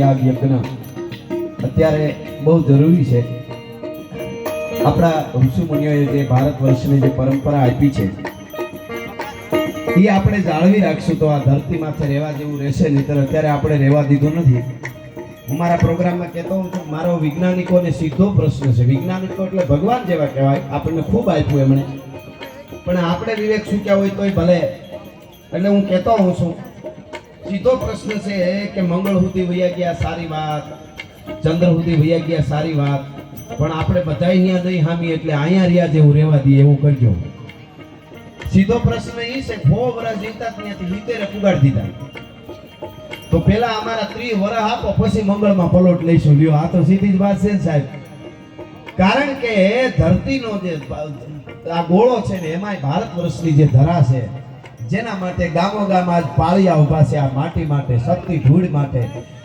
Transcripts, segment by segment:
યાગ યજ્ઞ અત્યારે બહુ જરૂરી છે. આપણા ઋષિ મુનિઓએ જે ભારત વર્ષની જે પરંપરા આપી છે એ આપણે જાળવી રાખશું તો આ ધરતી માથે રહેવા જેવું રહેશે. નહીંતર અત્યારે આપણે રહેવા દીધું નથી. હું મારા પ્રોગ્રામમાં કહેતો હોઉં છું, મારો વૈજ્ઞાનિકોને સીધો પ્રશ્ન છે. વૈજ્ઞાનિકો એટલે ભગવાન જેવા કહેવાય, આપણને ખૂબ આપ્યું એમણે, પણ આપણે વિવેક ચૂક્યા હોય તોય ભલે. એટલે હું કહેતો હોઉં છું, સીધો પ્રશ્ન છે કે મંગળ સુધી વૈયા ગયા સારી વાત, ચંદ્ર સુધી વૈયા ગયા સારી વાત, પણ આપણે બધા અહીંયા નહીં હામી એટલે અહીંયા રહ્યા જેવું રહેવા દઈએ એવું કરજો. સીધો પ્રશ્ન એ છે, 4 વર્ષ જીવતા ત્યાંથી 70 પુગાડી દીધા. તો પેલા અમારા 30 વર્ષ આપો પછી મંગળમાં પલોટ લઈશું. લ્યો, આ તો સીધી જ વાત છે ને સાહેબ. કારણ કે ધરતીનો જે આ ગોળો છે ને એમાંય ભારત વર્ષની જે ધરા છે, જેના માટે ગામો ગામ આજ પાળિયા ઉભા છે આ માટી માટે, શક્તિ ધૂળ માટે.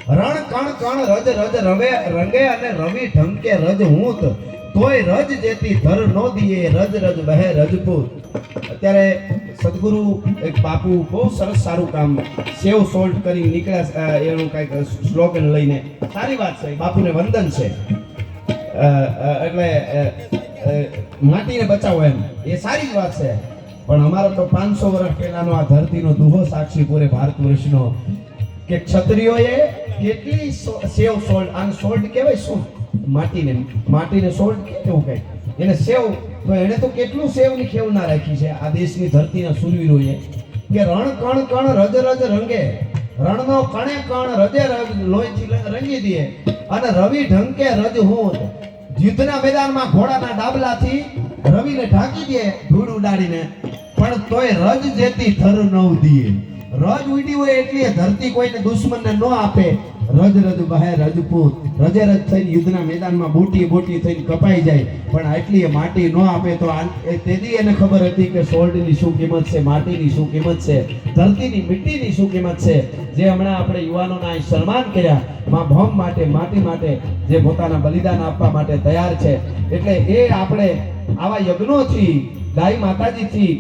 રણ કણ કણ રજ રજ રવે રંગે અને રવિ ઢંકે રજ હૂત, તોય રજ જેતી ધર નો દીએ રજ રજ વહે રજપૂત. અત્યારે સદગુરુ એક બાપુ બહુ સરસ સારું કામ સેવ સોલ્ટ કરી નીકળ્યા, એનું કંઈક સ્લોગન લઈને. સારી વાત છે, બાપુને વંદન છે. એટલે માટીને બચાવો એમ, એ સારી જ વાત છે. પણ અમારો તો 500 વર્ષ પહેલાનો આ ધરતીનો દુહો સાક્ષી પૂરે ભારત વર્ષનો કે ક્ષત્રિયોએ કેટલી સેવ સોલ્ટ, આને સોલ્ટ કહેવાય શું? માટીને સોલ્ટ કેવું કહે એને સેવ, તો એને તો કેટલું સેવની ખેવ ના રાખી છે આ દેશની ધરતીના શૂરવીરોએ કે રણ કણ કણ રજ રજ રંગે, રણનો કણે કણ રજે રજ લોહીથી રંગી દે અને રવિ ઢંકે રજ હું. યુદ્ધના મેદાનમાં ઘોડાના ડાબલાથી રવિને ઢાંકી દે ધૂળ ઉડાડીને, પણ તોય રજ જેતી થર ન દીએ. રજ ઉડી હોય એટલી ધરતી કોઈને દુશ્મનને ન આપે. રજ રજ બહે રજપૂત, રજે રજ થઈને યુદ્ધના મેદાનમાં બોટી બોટી થઈને કપાઈ જાય, પણ આટલી માટી ન આપે. તો તેથી એને ખબર હતી કે સોલ્ટની શું કિંમત છે, માટીની શું કિંમત છે, ધરતીની મીઠીની શું કિંમત છે. જે હમણાં આપણે યુવાનોના સન્માન કર્યા માં ભમ માટે, માટી માટે, જે પોતાના બલિદાન આપવા માટે તૈયાર છે. એટલે એ આપણે આવા યજ્ઞોથી, ગાય માતાજીથી,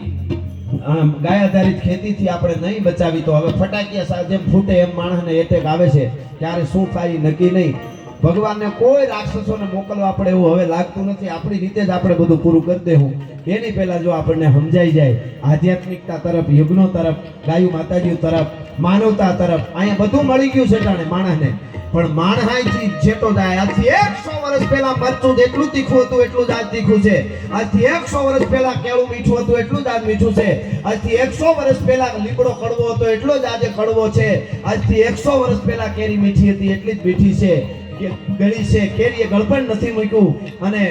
ગાય આધારિત ખેતીથી આપણે નહીં બચાવી તો હવે ફટાકિયા જેમ ફૂટે એમ માણસને એટેક આવે છે. ત્યારે શું થાય નક્કી નહીં. ભગવાનને કોઈ રાક્ષસોને મોકલવા આપણે એવું હવે લાગતું નથી. આપણી રીતે જ આપણે બધું પૂરું કરી દેવું. એની પહેલા જો આપણને સમજાઈ જાય આધ્યાત્મિકતા તરફ, યજ્ઞો તરફ, ગાયુ માતાજી તરફ, માનવતા તરફ, અહીંયા બધું મળી ગયું છે જાણે માણસને. પણ માણસાઈથી જેતો જાય. આજથી 100 વર્ષ પહેલા મરચું જેટલું તીખું હતું એટલું જ આજ તીખું છે. આજથી 100 વર્ષ પહેલા કેળું મીઠું હતું એટલું જ આજ મીઠું છે. આજથી 100 વર્ષ પહેલા લીમડો કડવો હતો એટલો જ આજે કડવો છે. આજથી 100 વર્ષ પહેલા કેરી મીઠી હતી એટલી જ મીઠી છે. ગળી છે, કેરીએ ગળપણ નથી મૂક્યું અને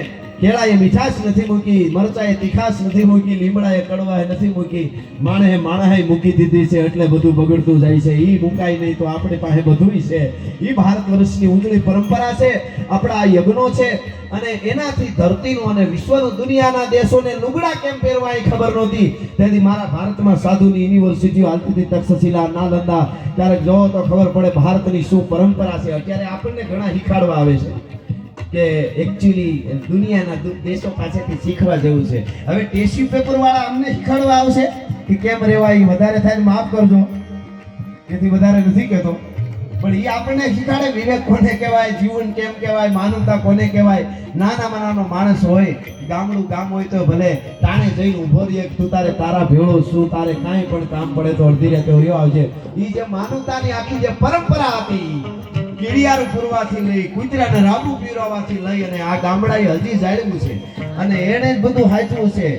કેળાએ મીઠાશ નથી મૂકી, મરચાએ તીખાશ નથી મૂકી, લીમડાએ કડવાએ નથી મૂકી, માણસે મૂકી દીધી છે. એટલે બધું બગડતું જાય છે. ઈ મુકાય નહીં તો આપણી પાસે બધુંય છે. ઈ ભારત વર્ષની ઉજળી પરંપરા છે, આપણા આ યજ્ઞો છે. અને એનાથી ધરતીનું અને વિશ્વનું, દુનિયાના દેશોને લુગડા કેમ પહેરવા એ ખબર નહોતી. તેથી મારા ભારતમાં સાધુની યુનિવર્સિટીઓ હાલતી હતી, તક્ષશિલા, નાલંદા. ક્યારેક જોવો તો ખબર પડે ભારતની શું પરંપરા છે. અત્યારે આપણને ઘણા શીખાડવા આવે છે કે એકચ્યુઅલી દુનિયાના દેશો પાસેથી શીખવા જેવું છે. હવે ટેસ્યુ પેપર વાળા અમને શીખવાડવા આવશે કે કેમ રહેવાય. વધારે થાય માફ કરજો, એથી વધારે નથી કહેતો, પણ એ આપણને શીખવાડે વિવેક કોને કહેવાય, જીવન કેમ કહેવાય, માનવતા કોને કહેવાય. નાનામાં નાનો માણસ હોય, ગામડું ગામ હોય તો ભલે તાણે જઈને ઉભો રહીએ, તું તારે તારા ભેળો શું, તારે કાંઈ પણ કામ પડે તો અડધી રાતે વયો આવજે. એ જે માનવતાની આખી જે પરંપરા હતી, કીડિયારું પૂરવાથી લઈ, કૂતરાને રાબુ પીરવાથી લઈ, અને આ ગામડાએ હજી જાળવ્યું છે અને એને જ બધું હાચવું છે.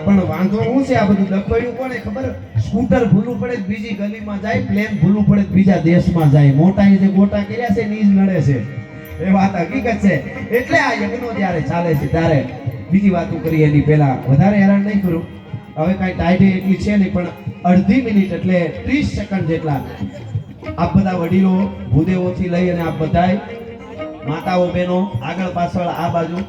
પણ વાંધો શું છે, આ બધું ડખોયું કોને ખબર? સ્કૂટર ભૂલવું પડે બીજી ગલીમાં જાય, પ્લેન ભૂલવું પડે બીજા દેશમાં જાય. મોટા જે ગોટા કર્યા છે નીજ નડે છે, એ વાત હકીકત છે. એટલે આ યજ્ઞો જ્યારે ચાલે છે ત્યારે બીજી વાતો કરી એની પહેલા વધારે હેરાન નહીં કરું. હવે કાંઈ ટાઈટી એટલી છે નહીં, પણ અડધી મિનિટ એટલે 30 સેકન્ડ જેટલા આપ બધા વડીલો, ભૂદેવોથી લઈ અને આપ બધાય માતાઓ, બહેનો, આગળ પાછળ આ બાજુ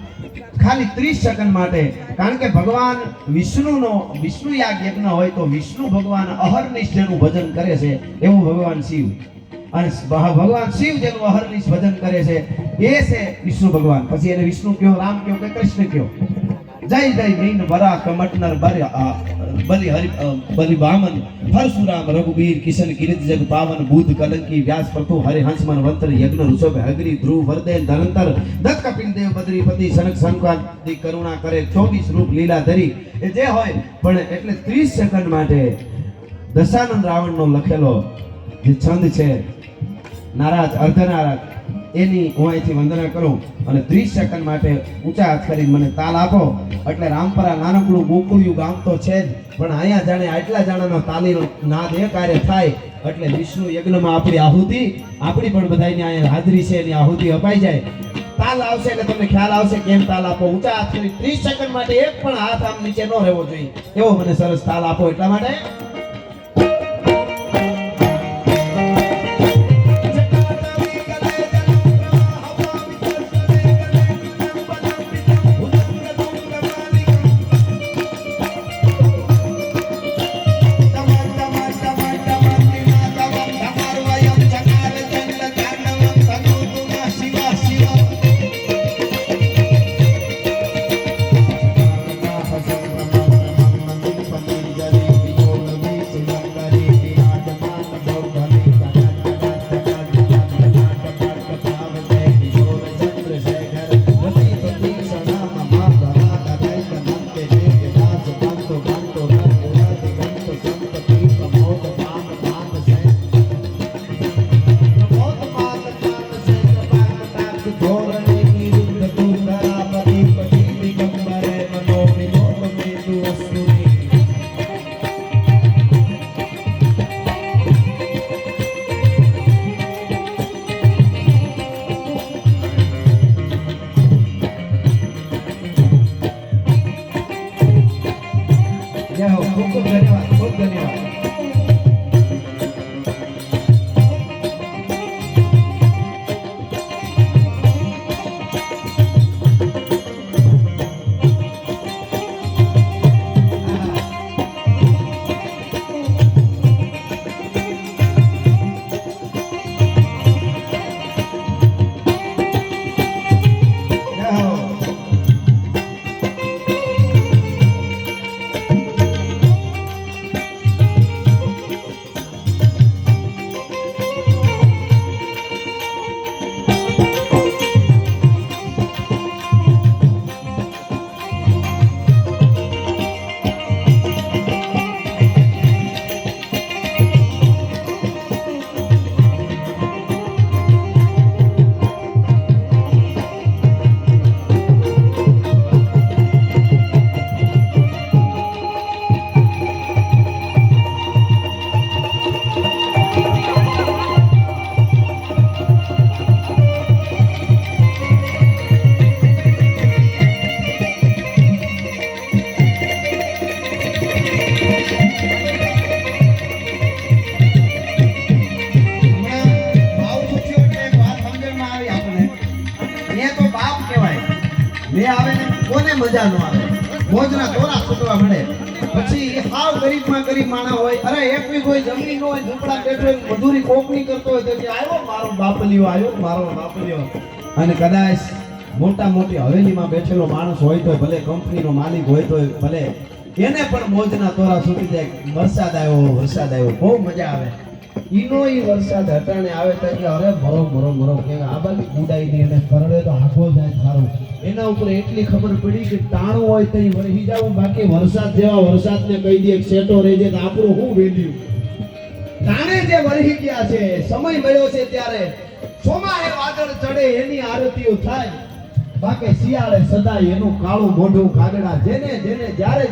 ખાલી 30 સેકન્ડ માટે. કારણ કે ભગવાન વિષ્ણુ યાગ યજ્ઞ હોય તો વિષ્ણુ ભગવાન અહર્નિશ જેનું ભજન કરે છે એવું ભગવાન શિવ. અને ભગવાન શિવ જેનું અહર્નિશ ભજન કરે છે એ છે વિષ્ણુ ભગવાન. પછી એને વિષ્ણુ કયો, રામ કયો કે કૃષ્ણ કયો, જય જય મીન વરા કમટનર બલિ હરિ બલિ વામન પરશુરામ રઘુબીર કિશન કિરીટ જગ પાવન બુદ્ધ કલંકી વ્યાસ પ્રતુ હરિ હંસમન વંતર યજ્ઞ ઋષભ અગ્નિ ધ્રુવ વર્દેન ધનંતર દત્ત કપિલ દેવ બદ્રીપતિ સનક સંકાંતિ કરુણા કરે 24 રૂપ લીલા ધરી એ જે હોય પણ એટલે 30 સેકન્ડ માટે દશાનંદ રાવણનો લખેલો જે છંદ છે નારાજ અર્ધનારાજ એની હું અહીંથી વંદના કરું અને 30 સેકન્ડ માટે ઊંચા હાથ કરી મને તાલ આપો એટલે રામપરા નાનકડું ગોકુળિયું ગામ તો છે જ પણ અહીંયા જાણે આટલા જણાનો તાલીનો નાદ એ કાર્ય થાય એટલે વિષ્ણુ યજ્ઞમાં આપણી આહુતિ આપણી પણ બધાની અહીંયા હાજરી છે એની આહુતિ અપાઈ જાય તાલ આવશે એટલે તમને ખ્યાલ આવશે કેમ તાલ આપો ઊંચા હાથ કરી 30 સેકન્ડ માટે એક પણ હાથ આમ નીચે ન રહેવો જોઈએ એવો મને સરસ તાલ આપો એટલા માટે ખૂબ ધન્યવાદ ખૂબ ધન્યવાદ મજા ન આવે મોજના તોરા છૂટવા મળે પછી હાવ ગરીબમાં ગરીબ માણા હોય અરે એક બી કોઈ જમીન હોય ઝૂંપડા બેઠો મજૂરી કોકની કરતો હોય તો કે આવ્યો મારો બાપલિયો અને કદાચ મોટી હવેલીમાં બેઠેલો માણસ હોય તો ભલે કંપનીનો માલિક હોય તો ભલે એને પણ મોજના તોરા છૂટી જાય વરસાદ આવ્યો બહુ મજા આવે ઈનો ઈ વરસાદ હટાણે આવે તો કે અરે મરો કે આ બાજુ ઉડાઈ દે અને કરડે તો આખો જાય સારું એના ઉપર એટલી ખબર પડી કે ટાણું હોય તો વહી જાવ બાકી વરસાદ જેવા વરસાદને કહી દે સેટો રહેજે તો આપણું શું વેલ્યુ ટાણે જે વહી ગયા છે સમય મળ્યો છે ત્યારે સોમાહે વાદળ ચડે એની આરતીઓ થાય બાકી શિયાળે સદાય એનું કાળું મોઢું કાગડા જેને જ્યારે